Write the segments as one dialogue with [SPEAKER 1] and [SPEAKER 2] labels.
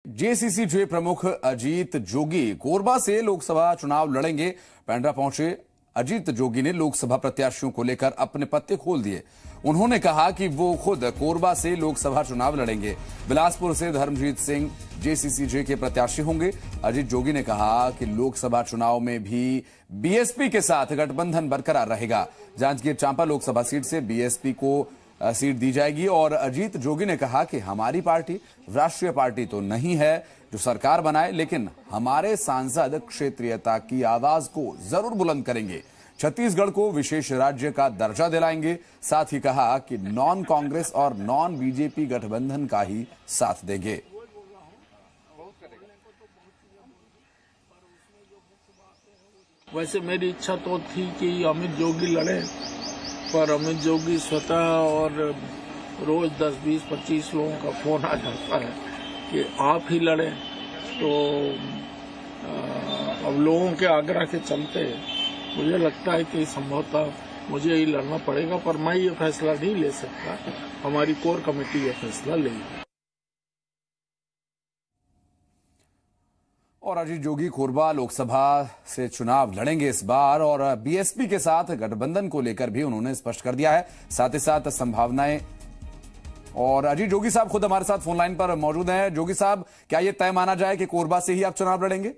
[SPEAKER 1] JCCJ प्रमुख अजीत जोगी कोरबा से लोकसभा चुनाव लड़ेंगे। पेंड्रा पहुंचे अजीत जोगी ने लोकसभा प्रत्याशियों को लेकर अपने पत्ते खोल दिए। उन्होंने कहा कि वो खुद कोरबा से लोकसभा चुनाव लड़ेंगे। बिलासपुर से धर्मजीत सिंह जेसीसीजे के प्रत्याशी होंगे। अजीत जोगी ने कहा कि लोकसभा चुनाव में भी बीएसपी के साथ गठबंधन बरकरार रहेगा। जांजगीर चांपा लोकसभा सीट से बीएसपी को सीट दी जाएगी और अजीत जोगी ने कहा कि हमारी पार्टी राष्ट्रीय पार्टी तो नहीं है जो सरकार बनाए, लेकिन हमारे सांसद क्षेत्रीयता की आवाज को जरूर बुलंद करेंगे। छत्तीसगढ़ को विशेष राज्य का दर्जा दिलाएंगे। साथ ही कहा कि नॉन कांग्रेस और नॉन बीजेपी गठबंधन का ही साथ देंगे।
[SPEAKER 2] वैसे मेरी इच्छा तो थी कि अमित जोगी लड़े, पर अमित जोगी स्वतः और रोज 10, 20, 25 लोगों का फोन आ जाता है कि आप ही लड़े। तो अब लोगों के आग्रह के चलते मुझे लगता है कि संभवतः मुझे ही लड़ना पड़ेगा, पर मैं ये फैसला नहीं ले सकता। हमारी कोर कमेटी ये फैसला लेगी।
[SPEAKER 1] और अजीत जोगी कोरबा लोकसभा से चुनाव लड़ेंगे इस बार और बीएसपी के साथ गठबंधन को लेकर भी उन्होंने स्पष्ट कर दिया है। साथ ही साथ संभावनाएं। और अजीत जोगी साहब खुद हमारे साथ फोन लाइन पर मौजूद हैं। जोगी साहब, क्या यह तय माना जाए कि कोरबा से ही आप चुनाव लड़ेंगे?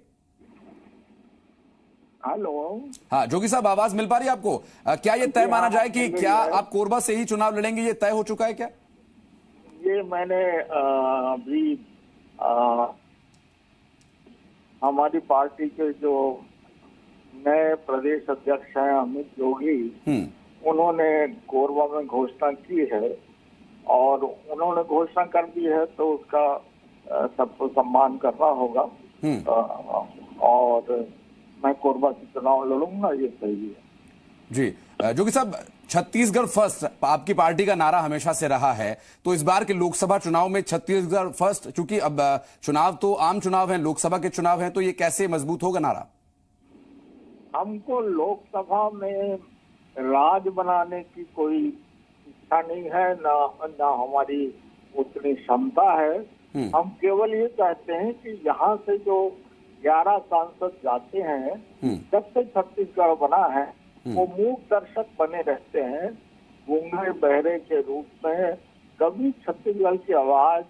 [SPEAKER 3] हेलो।
[SPEAKER 1] हाँ जोगी साहब, आवाज मिल पा रही है आपको? क्या यह तय माना जाए कि क्या आप कोरबा से ही चुनाव लड़ेंगे? ये तय हो चुका है क्या?
[SPEAKER 3] ये मैंने अभी हमारी पार्टी के जो नए प्रदेश अध्यक्ष हैं अमित जोगी, उन्होंने कोरबा में घोषणा की है और उन्होंने घोषणा कर दी है तो उसका सबको सम्मान करना होगा। और मैं कोरबा से चुनाव लड़ूंगा, ये सही है।
[SPEAKER 1] जी जोगी साहब, छत्तीसगढ़ फर्स्ट आपकी पार्टी का नारा हमेशा से रहा है, तो इस बार के लोकसभा चुनाव में छत्तीसगढ़ फर्स्ट, चूंकि अब चुनाव तो आम चुनाव है, लोकसभा के चुनाव हैं, तो ये कैसे मजबूत होगा नारा?
[SPEAKER 3] हमको लोकसभा में राज बनाने की कोई इच्छा नहीं है, ना हमारी उतनी क्षमता है। हम केवल ये चाहते हैं कि यहाँ से जो 11 सांसद जाते हैं, जब से छत्तीसगढ़ बना है वो मूक दर्शक बने रहते हैं, गूंगे बहरे के रूप में। कभी छत्तीसगढ़ की आवाज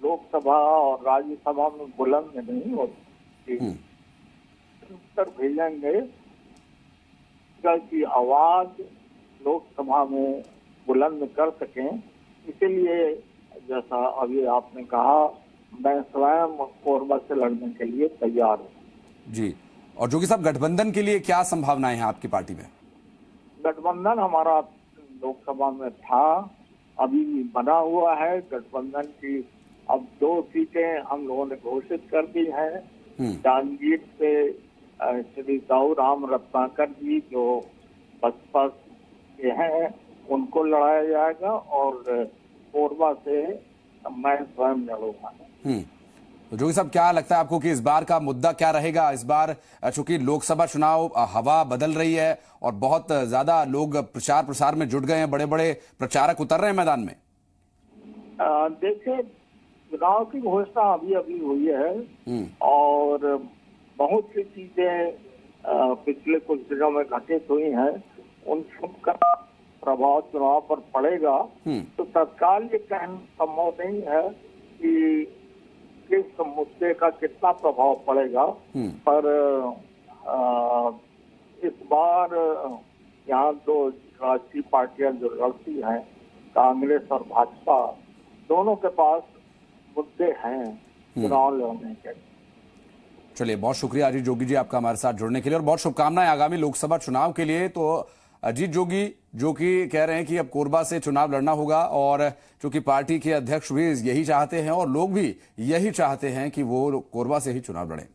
[SPEAKER 3] लोकसभा और राज्यसभा में बुलंद नहीं होती। उत्तर भेजेंगे की आवाज लोकसभा में बुलंद कर सकें, इसीलिए जैसा अभी आपने कहा, मैं स्वयं कोरबा से लड़ने के लिए तैयार हूँ।
[SPEAKER 1] जी। और जोगी साहब, गठबंधन के लिए क्या संभावनाएं हैं आपकी पार्टी में?
[SPEAKER 3] गठबंधन हमारा लोकसभा में था, अभी भी बना हुआ है। गठबंधन की अब 2 सीटें हम लोगों ने घोषित कर दी हैं। जांजगीर से श्री दाऊ राम रत्नाकर जी जो बसपा के हैं उनको लड़ाया जाएगा और कोरबा से मैं स्वयं लड़ूंगा।
[SPEAKER 1] तो जोगी साहब, क्या लगता है आपको कि इस बार का मुद्दा क्या रहेगा? इस बार चूंकि लोकसभा चुनाव हवा बदल रही है और बहुत ज्यादा लोग प्रचार प्रसार में जुट गए हैं, बड़े बड़े प्रचारक उतर रहे हैं मैदान में।
[SPEAKER 3] देखिए, चुनाव की घोषणा अभी अभी हुई है और बहुत सी चीजें पिछले कुछ दिनों में घटित हुई हैं, उन सबका प्रभाव चुनाव पर पड़ेगा। तो तत्काल ये कहना संभव नहीं है कि किस मुद्दे का कितना प्रभाव पड़ेगा, पर इस बार यहाँ 2 राष्ट्रीय पार्टियां जो लड़ती हैं, कांग्रेस और भाजपा, दोनों के पास मुद्दे हैं चुनाव लड़ने के।
[SPEAKER 1] चलिए, बहुत शुक्रिया अजीत जोगी जी आपका हमारे साथ जुड़ने के लिए और बहुत शुभकामनाएं आगामी लोकसभा चुनाव के लिए। तो अजीत जोगी जो कि कह रहे हैं कि अब कोरबा से चुनाव लड़ना होगा और चूंकि पार्टी के अध्यक्ष भी यही चाहते हैं और लोग भी यही चाहते हैं कि वो कोरबा से ही चुनाव लड़ें।